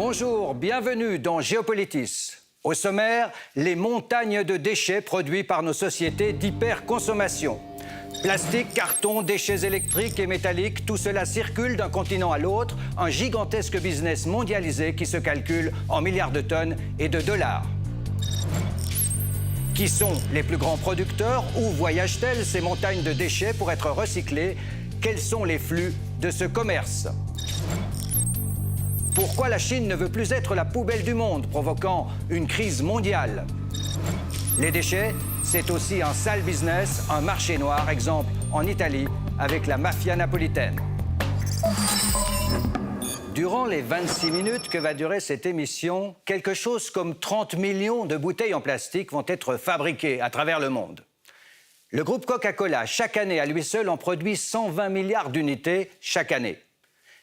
Bonjour, bienvenue dans Géopolitis. Au sommaire, les montagnes de déchets produits par nos sociétés d'hyperconsommation. Plastique, carton, déchets électriques et métalliques, tout cela circule d'un continent à l'autre, un gigantesque business mondialisé qui se calcule en milliards de tonnes et de dollars. Qui sont les plus grands producteurs? Où voyagent-elles ces montagnes de déchets pour être recyclées? Quels sont les flux de ce commerce? Pourquoi la Chine ne veut plus être la poubelle du monde, provoquant une crise mondiale? Les déchets, c'est aussi un sale business, un marché noir, exemple en Italie, avec la mafia napolitaine. Durant les 26 minutes que va durer cette émission, quelque chose comme 30 millions de bouteilles en plastique vont être fabriquées à travers le monde. Le groupe Coca-Cola, chaque année, à lui seul, en produit 120 milliards d'unités chaque année.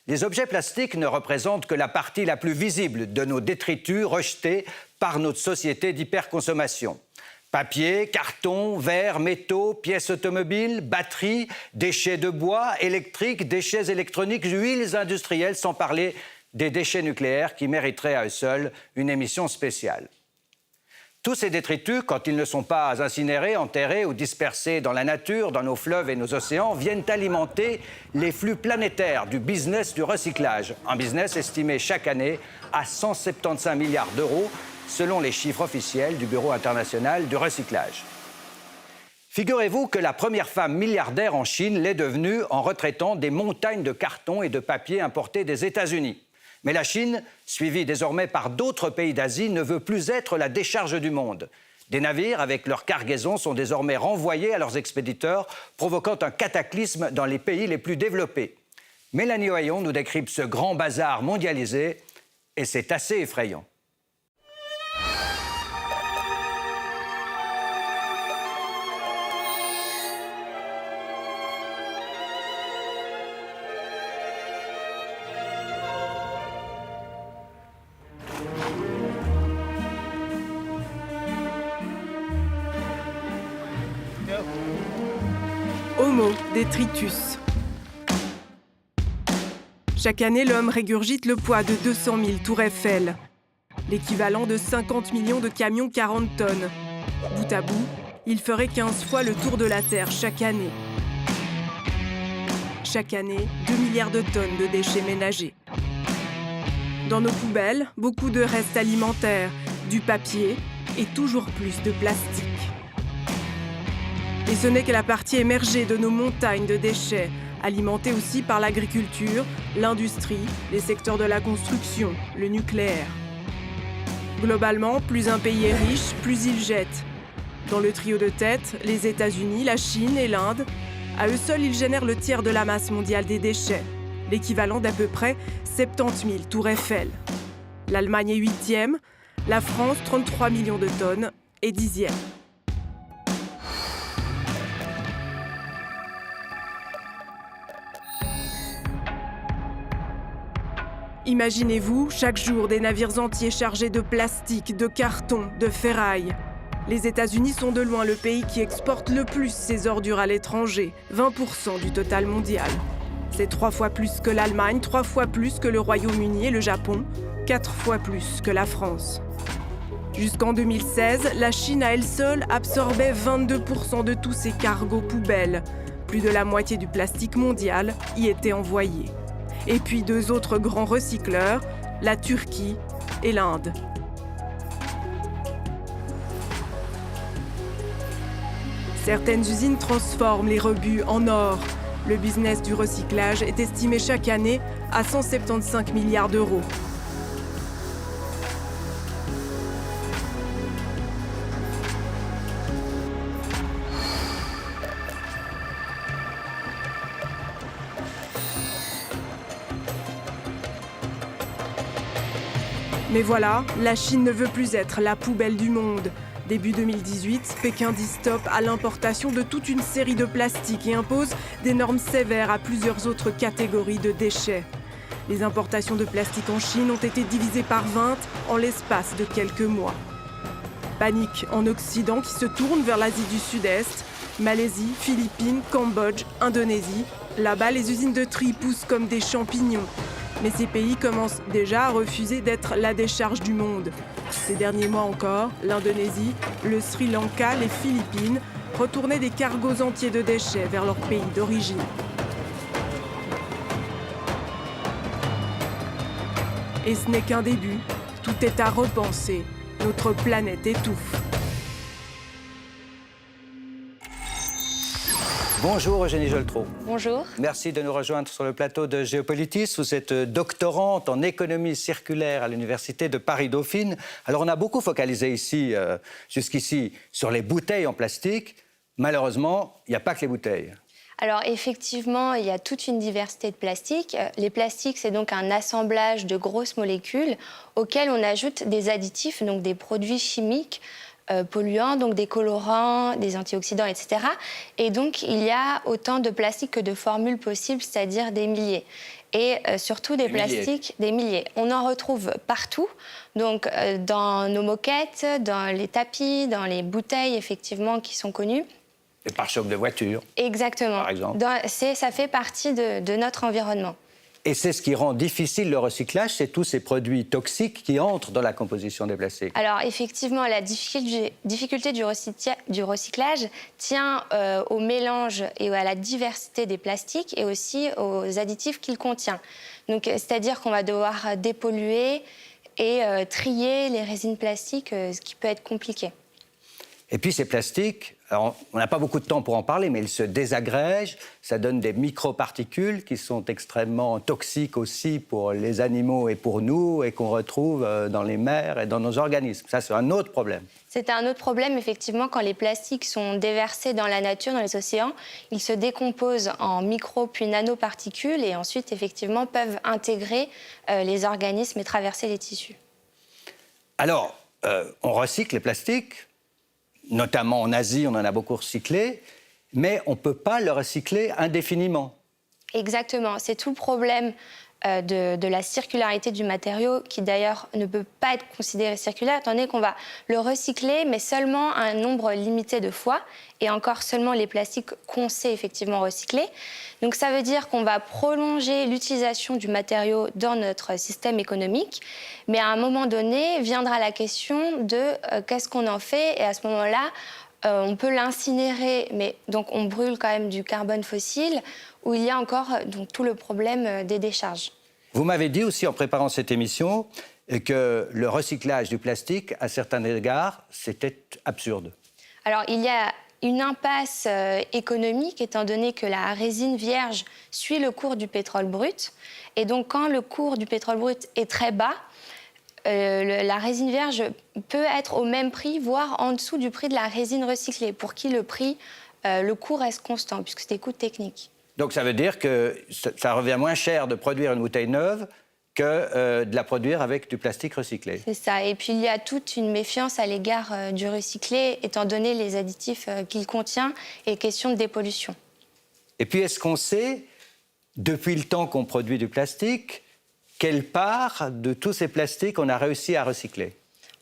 Les objets plastiques ne représentent que la partie la plus visible de nos détritus rejetés par notre société d'hyperconsommation. Papier, carton, verre, métaux, pièces automobiles, batteries, déchets de bois, électriques, déchets électroniques, huiles industrielles, sans parler des déchets nucléaires qui mériteraient à eux seuls une émission spéciale. Tous ces détritus, quand ils ne sont pas incinérés, enterrés ou dispersés dans la nature, dans nos fleuves et nos océans, viennent alimenter les flux planétaires du business du recyclage. Un business estimé chaque année à 175 milliards d'euros, selon les chiffres officiels du Bureau international du recyclage. Figurez-vous que la première femme milliardaire en Chine l'est devenue en retraitant des montagnes de carton et de papier importés des États-Unis. Mais la Chine, suivie désormais par d'autres pays d'Asie, ne veut plus être la décharge du monde. Des navires avec leurs cargaisons sont désormais renvoyés à leurs expéditeurs, provoquant un cataclysme dans les pays les plus développés. Mélanie Ohayon nous décrypte ce grand bazar mondialisé et c'est assez effrayant. Homo detritus. Chaque année, l'homme régurgite le poids de 200 000 tours Eiffel, l'équivalent de 50 millions de camions 40 tonnes. Bout à bout, il ferait 15 fois le tour de la Terre chaque année. Chaque année, 2 milliards de tonnes de déchets ménagers. Dans nos poubelles, beaucoup de restes alimentaires, du papier et toujours plus de plastique. Et ce n'est que la partie émergée de nos montagnes de déchets, alimentées aussi par l'agriculture, l'industrie, les secteurs de la construction, le nucléaire. Globalement, plus un pays est riche, plus il jette. Dans le trio de tête, les États-Unis, la Chine et l'Inde, à eux seuls, ils génèrent le tiers de la masse mondiale des déchets, l'équivalent d'à peu près 70 000 tours Eiffel. L'Allemagne est 8e, la France 33 millions de tonnes et 10e. Imaginez-vous, chaque jour, des navires entiers chargés de plastique, de carton, de ferraille. Les États-Unis sont de loin le pays qui exporte le plus ses ordures à l'étranger, 20% du total mondial. C'est 3 fois plus que l'Allemagne, 3 fois plus que le Royaume-Uni et le Japon, 4 fois plus que la France. Jusqu'en 2016, la Chine à elle seule absorbait 22% de tous ses cargos poubelles. Plus de la moitié du plastique mondial y était envoyé. Et puis 2 autres grands recycleurs, la Turquie et l'Inde. Certaines usines transforment les rebuts en or. Le business du recyclage est estimé chaque année à 175 milliards d'euros. Mais voilà, la Chine ne veut plus être la poubelle du monde. Début 2018, Pékin dit stop à l'importation de toute une série de plastiques et impose des normes sévères à plusieurs autres catégories de déchets. Les importations de plastique en Chine ont été divisées par 20 en l'espace de quelques mois. Panique en Occident qui se tourne vers l'Asie du Sud-Est, Malaisie, Philippines, Cambodge, Indonésie. Là-bas, les usines de tri poussent comme des champignons. Mais ces pays commencent déjà à refuser d'être la décharge du monde. Ces derniers mois encore, l'Indonésie, le Sri Lanka, les Philippines retournaient des cargos entiers de déchets vers leur pays d'origine. Et ce n'est qu'un début. Tout est à repenser. Notre planète étouffe. Bonjour Eugénie Jolletreau. Bonjour. Merci de nous rejoindre sur le plateau de Géopolitis. Vous êtes doctorante en économie circulaire à l'université de Paris-Dauphine. Alors on a beaucoup focalisé ici, jusqu'ici, sur les bouteilles en plastique. Malheureusement, il n'y a pas que les bouteilles. Alors effectivement, il y a toute une diversité de plastiques. Les plastiques, c'est donc un assemblage de grosses molécules auxquelles on ajoute des additifs, donc des produits chimiques polluants, donc des colorants, des antioxydants, etc. Et donc, il y a autant de plastiques que de formules possibles, c'est-à-dire des milliers. Et surtout des plastiques, des milliers. On en retrouve partout, donc dans nos moquettes, dans les tapis, dans les bouteilles, effectivement, qui sont connues. Les pare-chocs de voiture. Exactement. Par exemple. Ça fait partie de notre environnement. Et c'est ce qui rend difficile le recyclage, c'est tous ces produits toxiques qui entrent dans la composition des plastiques. Alors effectivement, la difficulté du recyclage tient au mélange et à la diversité des plastiques et aussi aux additifs qu'il contient. Donc, c'est-à-dire qu'on va devoir dépolluer et trier les résines plastiques, ce qui peut être compliqué. Et puis ces plastiques, alors on n'a pas beaucoup de temps pour en parler, mais ils se désagrègent, ça donne des microparticules qui sont extrêmement toxiques aussi pour les animaux et pour nous, et qu'on retrouve dans les mers et dans nos organismes. Ça, c'est un autre problème. C'est un autre problème, effectivement, quand les plastiques sont déversés dans la nature, dans les océans, ils se décomposent en micro puis nanoparticules et ensuite, effectivement, peuvent intégrer les organismes et traverser les tissus. Alors, on recycle les plastiques, notamment en Asie, on en a beaucoup recyclé, mais on ne peut pas le recycler indéfiniment. Exactement, c'est tout le problème de la circularité du matériau, qui d'ailleurs ne peut pas être considéré circulaire, étant donné qu'on va le recycler, mais seulement un nombre limité de fois, et encore seulement les plastiques qu'on sait effectivement recycler. Donc ça veut dire qu'on va prolonger l'utilisation du matériau dans notre système économique, mais à un moment donné, viendra la question de qu'est-ce qu'on en fait, et à ce moment-là, on peut l'incinérer, mais donc on brûle quand même du carbone fossile, où il y a encore donc, tout le problème des décharges. Vous m'avez dit aussi en préparant cette émission que le recyclage du plastique, à certains égards, c'était absurde. Alors il y a une impasse économique, étant donné que la résine vierge suit le cours du pétrole brut. Et donc quand le cours du pétrole brut est très bas, la résine vierge peut être au même prix, voire en dessous du prix de la résine recyclée, pour qui le coût reste constant, puisque c'est des coûts techniques. Donc ça veut dire que ça revient moins cher de produire une bouteille neuve que de la produire avec du plastique recyclé. C'est ça. Et puis il y a toute une méfiance à l'égard du recyclé, étant donné les additifs qu'il contient et question de dépollution. Et puis est-ce qu'on sait, depuis le temps qu'on produit du plastique, quelle part de tous ces plastiques on a réussi à recycler?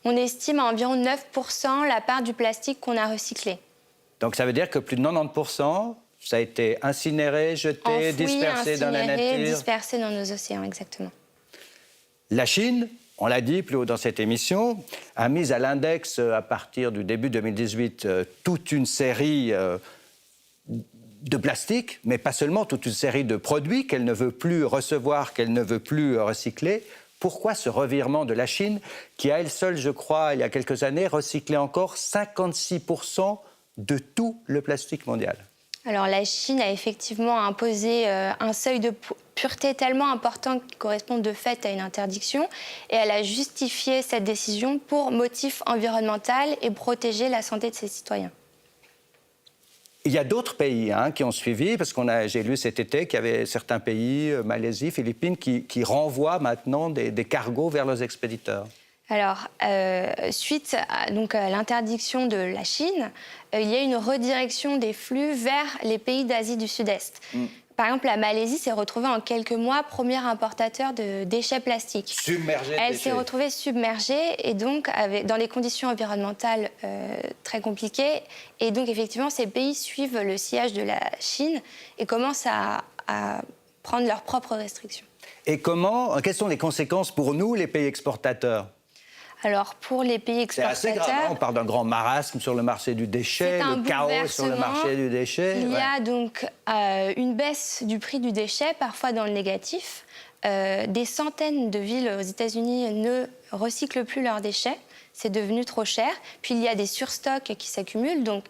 On estime à environ 9% la part du plastique qu'on a recyclé. Donc ça veut dire que plus de 90%, ça a été incinéré, jeté, enfoui, dispersé dans la nature. Dispersé dans nos océans, exactement. La Chine, on l'a dit plus haut dans cette émission, a mis à l'index à partir du début 2018 toute une série de plastiques, mais pas seulement, toute une série de produits qu'elle ne veut plus recevoir, qu'elle ne veut plus recycler. Pourquoi ce revirement de la Chine, qui à elle seule, je crois, il y a quelques années, recyclait encore 56% de tout le plastique mondial? Alors la Chine a effectivement imposé un seuil de pureté tellement important qui correspond de fait à une interdiction, et elle a justifié cette décision pour motif environnemental et protéger la santé de ses citoyens. Il y a d'autres pays qui ont suivi, parce j'ai lu cet été qu'il y avait certains pays, Malaisie, Philippines, qui renvoient maintenant des cargos vers leurs expéditeurs. Alors, suite à l'interdiction de la Chine, il y a une redirection des flux vers les pays d'Asie du Sud-Est. Par exemple, la Malaisie s'est retrouvée en quelques mois premier importateur de déchets plastiques. Submergée de Elle déchets. s'est retrouvée submergée et donc dans des conditions environnementales très compliquées. Et donc, effectivement, ces pays suivent le sillage de la Chine et commencent à prendre leurs propres restrictions. Et quelles sont les conséquences pour nous, les pays exportateurs? Alors, pour les pays C'est assez grave, hein. On parle d'un grand marasme sur le marché du déchet, le chaos sur le marché du déchet. Il y a donc une baisse du prix du déchet, parfois dans le négatif. Des centaines de villes aux États-Unis ne recyclent plus leurs déchets. C'est devenu trop cher. Puis il y a des surstocks qui s'accumulent. Donc,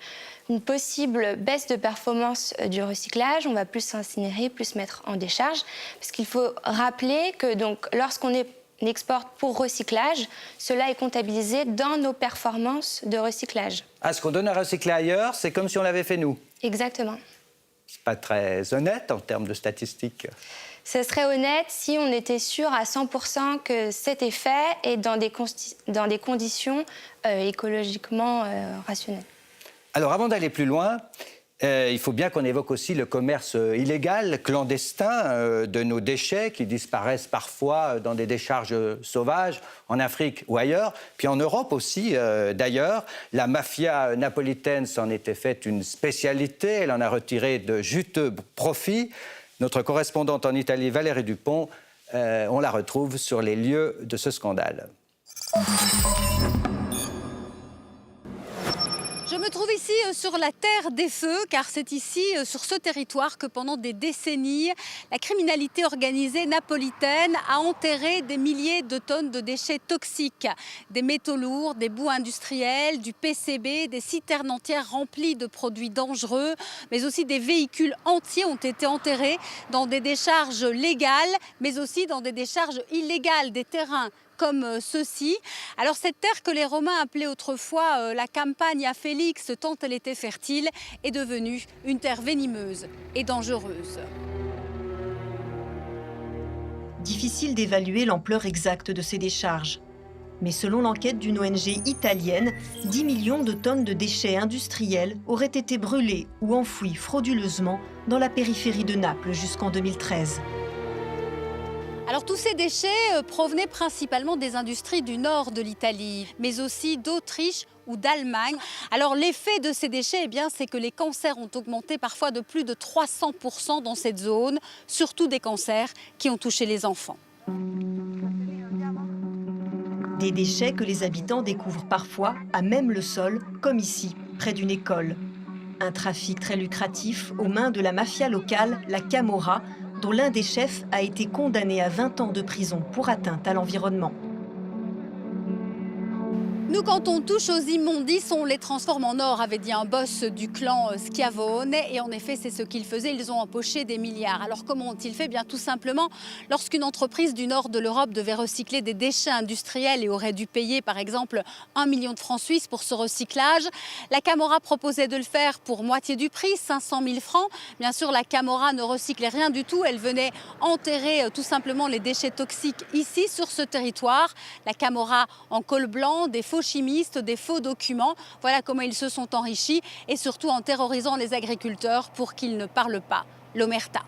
une possible baisse de performance du recyclage. On va plus incinérer, plus mettre en décharge. Parce qu'il faut rappeler que lorsqu'on exporte pour recyclage, cela est comptabilisé dans nos performances de recyclage. Ah, ce qu'on donne à recycler ailleurs, c'est comme si on l'avait fait nous. Exactement. C'est pas très honnête en termes de statistiques. Ce serait honnête si on était sûr à 100% que c'était fait et dans des conditions écologiquement rationnelles. Alors, avant d'aller plus loin, il faut bien qu'on évoque aussi le commerce illégal, clandestin de nos déchets qui disparaissent parfois dans des décharges sauvages en Afrique ou ailleurs. Puis en Europe aussi, d'ailleurs. La mafia napolitaine s'en était faite une spécialité. Elle en a retiré de juteux profits. Notre correspondante en Italie, Valérie Dupont, on la retrouve sur les lieux de ce scandale. Je me trouve ici sur la terre des feux, car c'est ici, sur ce territoire, que pendant des décennies, la criminalité organisée napolitaine a enterré des milliers de tonnes de déchets toxiques. Des métaux lourds, des boues industrielles, du PCB, des citernes entières remplies de produits dangereux, mais aussi des véhicules entiers ont été enterrés dans des décharges légales, mais aussi dans des décharges illégales, des terrains comme ceux-ci. Alors cette terre que les Romains appelaient autrefois la Campagna Felix, tant elle était fertile, est devenue une terre venimeuse et dangereuse. Difficile d'évaluer l'ampleur exacte de ces décharges. Mais selon l'enquête d'une ONG italienne, 10 millions de tonnes de déchets industriels auraient été brûlés ou enfouis frauduleusement dans la périphérie de Naples jusqu'en 2013. Alors tous ces déchets provenaient principalement des industries du nord de l'Italie, mais aussi d'Autriche ou d'Allemagne. Alors l'effet de ces déchets, c'est que les cancers ont augmenté parfois de plus de 300% dans cette zone, surtout des cancers qui ont touché les enfants. Des déchets que les habitants découvrent parfois à même le sol, comme ici, près d'une école. Un trafic très lucratif aux mains de la mafia locale, la Camorra, dont l'un des chefs a été condamné à 20 ans de prison pour atteinte à l'environnement. Nous, quand on touche aux immondices, on les transforme en or, avait dit un boss du clan Schiavone. Et en effet, c'est ce qu'ils faisaient. Ils ont empoché des milliards. Alors comment ont-ils fait? Bien tout simplement, lorsqu'une entreprise du nord de l'Europe devait recycler des déchets industriels et aurait dû payer, par exemple, 1 million de francs suisses pour ce recyclage, la Camorra proposait de le faire pour moitié du prix, 500 000 francs. Bien sûr, la Camorra ne recyclait rien du tout. Elle venait enterrer tout simplement les déchets toxiques ici, sur ce territoire. La Camorra en col blanc, des faux chimistes, des faux documents. Voilà comment ils se sont enrichis et surtout en terrorisant les agriculteurs pour qu'ils ne parlent pas l'omerta.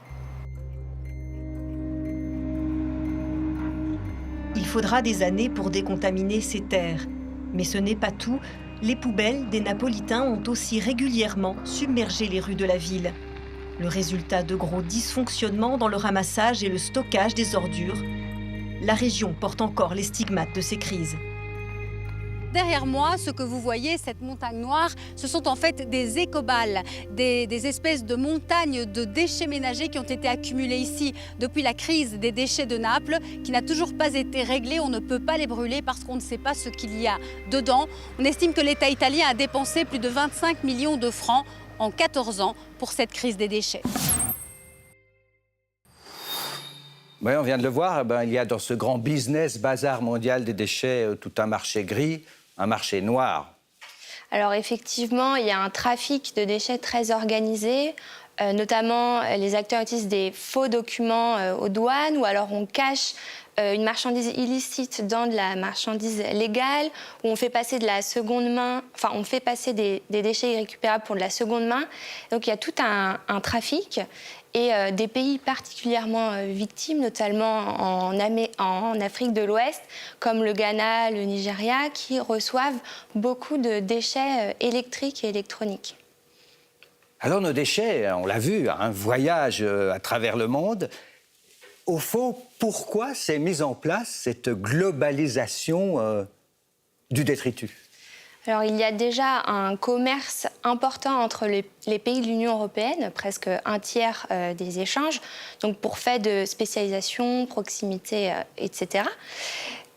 Il faudra des années pour décontaminer ces terres. Mais ce n'est pas tout. Les poubelles des Napolitains ont aussi régulièrement submergé les rues de la ville. Le résultat de gros dysfonctionnements dans le ramassage et le stockage des ordures. La région porte encore les stigmates de ces crises. Derrière moi, ce que vous voyez, cette montagne noire, ce sont en fait des écobales, des espèces de montagnes de déchets ménagers qui ont été accumulés ici depuis la crise des déchets de Naples, qui n'a toujours pas été réglée. On ne peut pas les brûler parce qu'on ne sait pas ce qu'il y a dedans. On estime que l'État italien a dépensé plus de 25 millions de francs en 14 ans pour cette crise des déchets. Oui, on vient de le voir, il y a dans ce grand business bazar mondial des déchets tout un marché gris, un marché noir. Alors effectivement, il y a un trafic de déchets très organisé. Notamment, les acteurs utilisent des faux documents aux douanes ou alors on cache une marchandise illicite dans de la marchandise légale, où on fait passer de la seconde main, enfin on fait passer des déchets irrécupérables pour de la seconde main. Donc il y a tout un trafic. Et des pays particulièrement victimes, notamment en Afrique de l'Ouest, comme le Ghana, le Nigeria, qui reçoivent beaucoup de déchets électriques et électroniques. Alors nos déchets, on l'a vu, un voyage à travers le monde. Au fond, pourquoi s'est mise en place cette globalisation du détritus? Alors, il y a déjà un commerce important entre les pays de l'Union européenne, presque un tiers des échanges, donc pour fait de spécialisation, proximité, etc.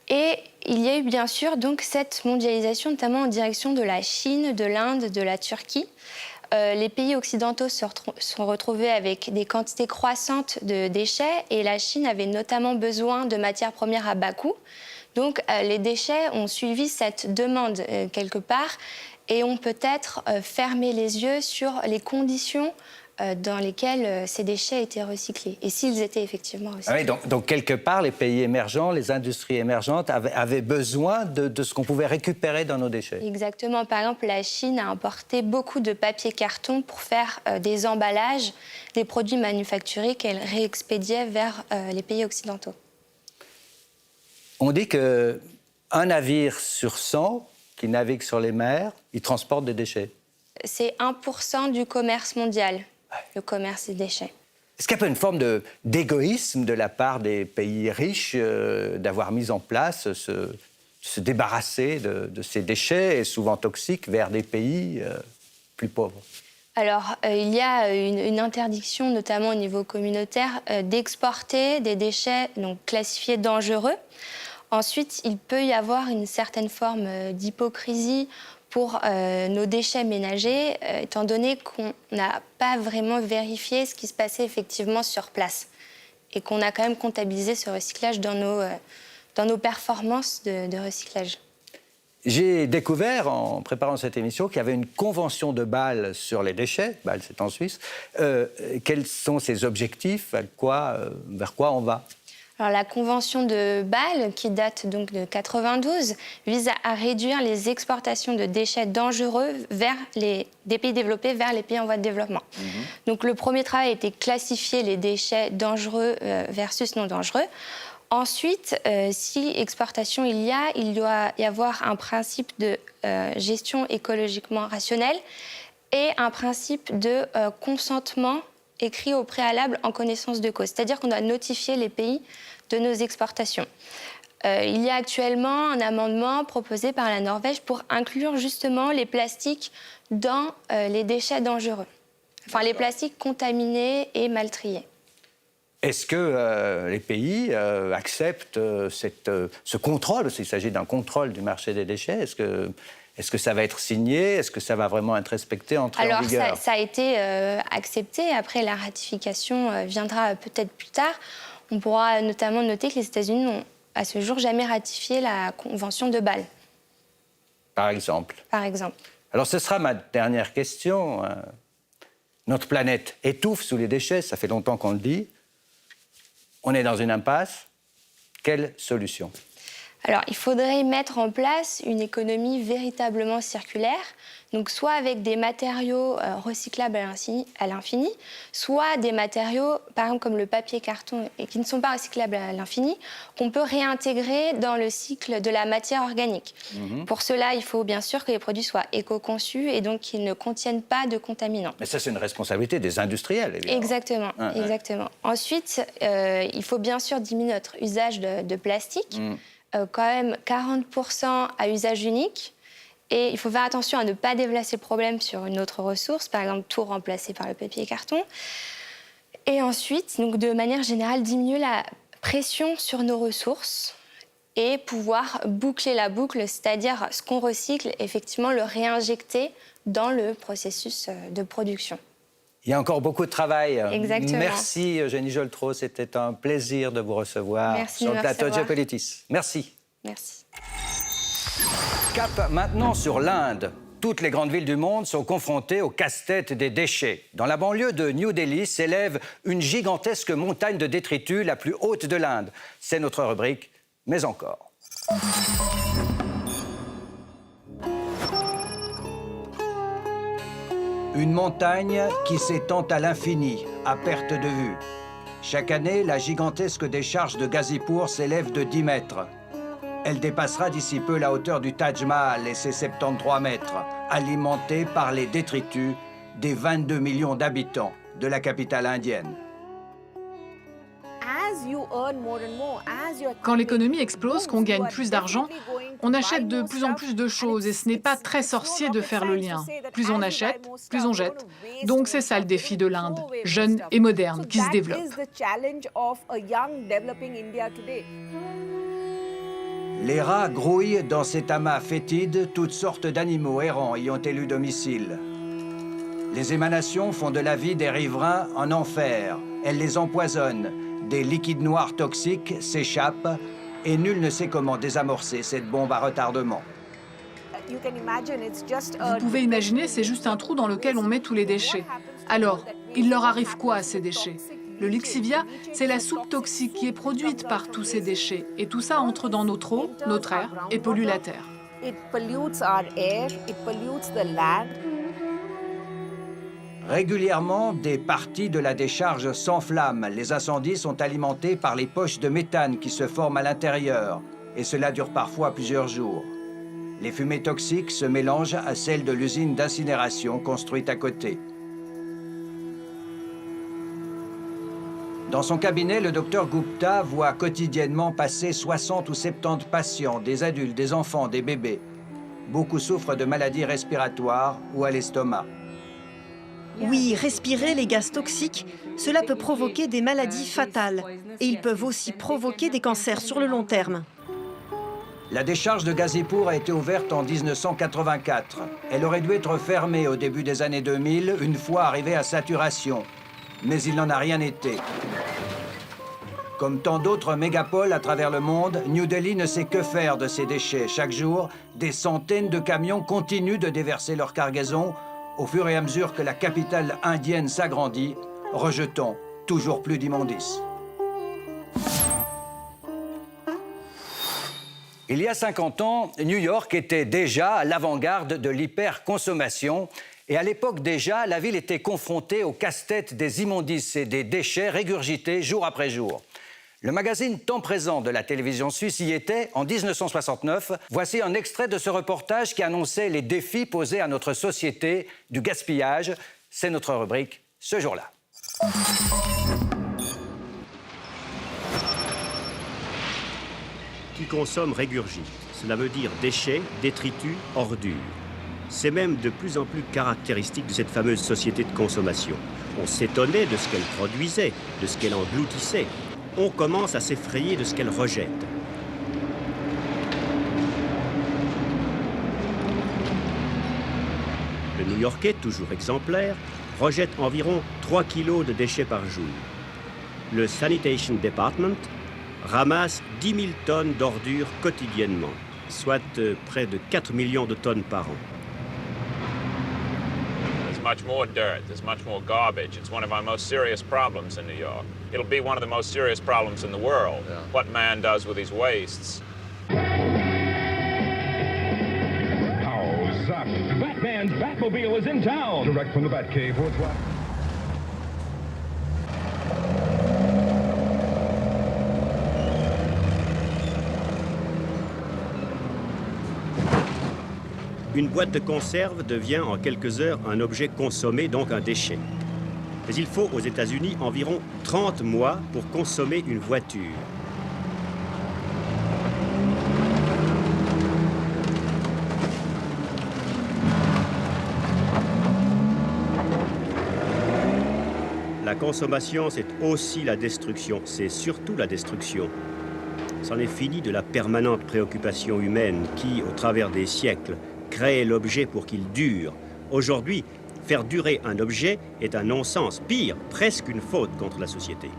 Et il y a eu bien sûr donc cette mondialisation, notamment en direction de la Chine, de l'Inde, de la Turquie. Les pays occidentaux se sont retrouvés avec des quantités croissantes de déchets et la Chine avait notamment besoin de matières premières à bas coût. Donc les déchets ont suivi cette demande quelque part et ont peut-être fermé les yeux sur les conditions dans lesquelles ces déchets étaient recyclés et s'ils étaient effectivement recyclés. Ah oui, donc quelque part, les pays émergents, les industries émergentes avaient besoin de ce qu'on pouvait récupérer dans nos déchets. Exactement. Par exemple, la Chine a importé beaucoup de papier-carton pour faire des emballages, des produits manufacturés qu'elle réexpédiait vers les pays occidentaux. On dit qu'un navire sur 100 qui navigue sur les mers, il transporte des déchets. C'est 1% du commerce mondial, le commerce des déchets. Est-ce qu'il y a pas une forme d'égoïsme de la part des pays riches d'avoir mis en place se débarrasser de ces déchets, et souvent toxiques, vers des pays plus pauvres? Alors, il y a une interdiction, notamment au niveau communautaire, d'exporter des déchets donc, classifiés dangereux. Ensuite, il peut y avoir une certaine forme d'hypocrisie pour nos déchets ménagers, étant donné qu'on n'a pas vraiment vérifié ce qui se passait effectivement sur place et qu'on a quand même comptabilisé ce recyclage dans nos performances de recyclage. J'ai découvert, en préparant cette émission, qu'il y avait une convention de Bâle sur les déchets. Bâle, c'est en Suisse. Quels sont ses objectifs? Vers quoi on va? Alors, la convention de Bâle, qui date donc de 92, vise à réduire les exportations de déchets dangereux des pays développés vers les pays en voie de développement. Donc, le premier travail était de classifier les déchets dangereux versus non dangereux. Ensuite, si exportation il doit y avoir un principe de gestion écologiquement rationnelle et un principe de consentement écrit au préalable en connaissance de cause. C'est-à-dire qu'on doit notifier les pays de nos exportations. Il y a actuellement un amendement proposé par la Norvège pour inclure justement les plastiques dans les déchets dangereux. Enfin, les plastiques contaminés et mal triés. Est-ce que les pays acceptent ce contrôle? Parce qu'il s'agit d'un contrôle du marché des déchets. Est-ce que ça va être signé? Est-ce que ça va vraiment être respecté, entrer en vigueur? Alors, ça a été accepté. Après, la ratification viendra peut-être plus tard. On pourra notamment noter que les États-Unis n'ont, à ce jour, jamais ratifié la Convention de Bâle. Par exemple. Par exemple. Alors, ce sera ma dernière question. Notre planète étouffe sous les déchets, ça fait longtemps qu'on le dit. On est dans une impasse. Quelle solution? Alors, il faudrait mettre en place une économie véritablement circulaire, donc soit avec des matériaux recyclables à l'infini, soit des matériaux, par exemple comme le papier-carton, et qui ne sont pas recyclables à l'infini, qu'on peut réintégrer dans le cycle de la matière organique. Pour cela, il faut bien sûr que les produits soient éco-conçus et donc qu'ils ne contiennent pas de contaminants. Mais ça, c'est une responsabilité des industriels, évidemment. Exactement, exactement. Ensuite, il faut bien sûr diminuer notre usage de plastique. Quand même 40% à usage unique. Et il faut faire attention à ne pas déplacer le problème sur une autre ressource, par exemple tout remplacer par le papier et carton. Et ensuite, donc, de manière générale, diminuer la pression sur nos ressources et pouvoir boucler la boucle, c'est-à-dire ce qu'on recycle, effectivement le réinjecter dans le processus de production. Il y a encore beaucoup de travail. Exactement. Merci Eugénie Joltraud, c'était un plaisir de vous recevoir sur le plateau de Géopolitis. Merci. Merci. Cap maintenant sur l'Inde. Toutes les grandes villes du monde sont confrontées au casse-tête des déchets. Dans la banlieue de New Delhi s'élève une gigantesque montagne de détritus, la plus haute de l'Inde. C'est notre rubrique, mais encore. Une montagne qui s'étend à l'infini, à perte de vue. Chaque année, la gigantesque décharge de Ghazipur s'élève de 10 mètres. Elle dépassera d'ici peu la hauteur du Taj Mahal et ses 73 mètres, alimentée par les détritus des 22 millions d'habitants de la capitale indienne. Quand l'économie explose, qu'on gagne plus d'argent, on achète de plus en plus de choses et ce n'est pas très sorcier de faire le lien. Plus on achète, plus on jette. Donc c'est ça le défi de l'Inde, jeune et moderne, qui se développe. Les rats grouillent dans cet amas fétide, toutes sortes d'animaux errants y ont élu domicile. Les émanations font de la vie des riverains un enfer. Elles les empoisonnent. Des liquides noirs toxiques s'échappent et nul ne sait comment désamorcer cette bombe à retardement. Vous pouvez imaginer, c'est juste un trou dans lequel on met tous les déchets. Alors, il leur arrive quoi à ces déchets? Le lixivia, c'est la soupe toxique qui est produite par tous ces déchets. Et tout ça entre dans notre eau, notre air et pollue la terre. Régulièrement, des parties de la décharge s'enflamment. Les incendies sont alimentés par les poches de méthane qui se forment à l'intérieur. Et cela dure parfois plusieurs jours. Les fumées toxiques se mélangent à celles de l'usine d'incinération construite à côté. Dans son cabinet, le docteur Gupta voit quotidiennement passer 60 ou 70 patients, des adultes, des enfants, des bébés. Beaucoup souffrent de maladies respiratoires ou à l'estomac. Oui, respirer les gaz toxiques, cela peut provoquer des maladies fatales. Et ils peuvent aussi provoquer des cancers sur le long terme. La décharge de Ghazipur a été ouverte en 1984. Elle aurait dû être fermée au début des années 2000, une fois arrivée à saturation. Mais il n'en a rien été. Comme tant d'autres mégapoles à travers le monde, New Delhi ne sait que faire de ces déchets. Chaque jour, des centaines de camions continuent de déverser leur cargaison au fur et à mesure que la capitale indienne s'agrandit, rejetant toujours plus d'immondices. Il y a 50 ans, New York était déjà à l'avant-garde de l'hyperconsommation. Et à l'époque déjà, la ville était confrontée au casse-tête des immondices et des déchets régurgités jour après jour. Le magazine Temps présent de la télévision suisse y était en 1969. Voici un extrait de ce reportage qui annonçait les défis posés à notre société du gaspillage. C'est notre rubrique ce jour-là. Qui consomme régurgite. Cela veut dire déchets, détritus, ordures. C'est même de plus en plus caractéristique de cette fameuse société de consommation. On s'étonnait de ce qu'elle produisait, de ce qu'elle engloutissait. On commence à s'effrayer de ce qu'elle rejette. Le New-Yorkais, toujours exemplaire, rejette environ 3 kilos de déchets par jour. Le Sanitation Department ramasse 10 000 tonnes d'ordures quotidiennement, soit près de 4 millions de tonnes par an. Much more dirt, there's much more garbage. It's one of our most serious problems in New York. It'll be one of the most serious problems in the world, what man does with his wastes. How's that? Batman's Batmobile is in town. Direct from the Batcave. What's what? Une boîte de conserve devient en quelques heures un objet consommé, donc un déchet. Mais il faut aux États-Unis environ 30 mois pour consommer une voiture. La consommation, c'est aussi la destruction. C'est surtout la destruction. C'en est fini de la permanente préoccupation humaine qui, au travers des siècles, crée l'objet pour qu'il dure. Aujourd'hui, faire durer un objet est un non-sens, pire, presque une faute contre la société.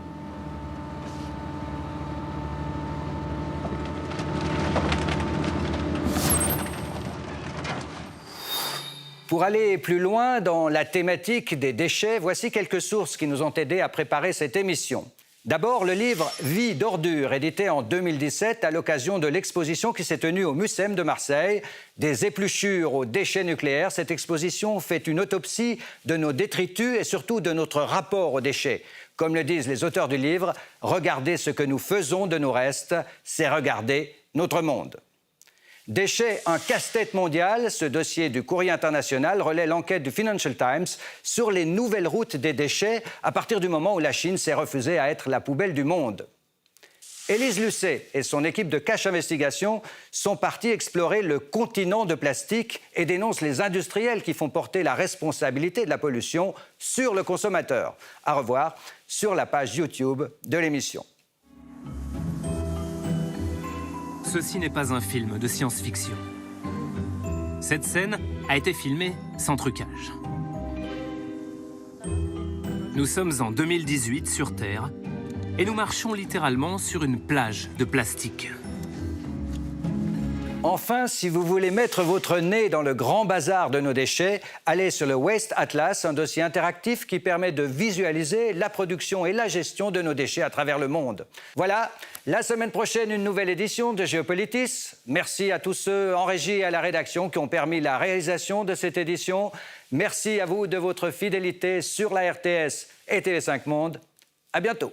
Pour aller plus loin dans la thématique des déchets, voici quelques sources qui nous ont aidés à préparer cette émission. D'abord, le livre « Vie d'ordures » édité en 2017 à l'occasion de l'exposition qui s'est tenue au Mucem de Marseille. Des épluchures aux déchets nucléaires, cette exposition fait une autopsie de nos détritus et surtout de notre rapport aux déchets. Comme le disent les auteurs du livre, « Regarder ce que nous faisons de nos restes, c'est regarder notre monde ». Déchets, un casse-tête mondial, ce dossier du Courrier international relaie l'enquête du Financial Times sur les nouvelles routes des déchets à partir du moment où la Chine s'est refusée à être la poubelle du monde. Élise Lucet et son équipe de Cache Investigation sont partis explorer le continent de plastique et dénoncent les industriels qui font porter la responsabilité de la pollution sur le consommateur. À revoir sur la page YouTube de l'émission. Ceci n'est pas un film de science-fiction. Cette scène a été filmée sans trucage. Nous sommes en 2018 sur Terre et nous marchons littéralement sur une plage de plastique. Enfin, si vous voulez mettre votre nez dans le grand bazar de nos déchets, allez sur le Waste Atlas, un dossier interactif qui permet de visualiser la production et la gestion de nos déchets à travers le monde. Voilà, la semaine prochaine, une nouvelle édition de Géopolitis. Merci à tous ceux en régie et à la rédaction qui ont permis la réalisation de cette édition. Merci à vous de votre fidélité sur la RTS et TV5 Monde. À bientôt.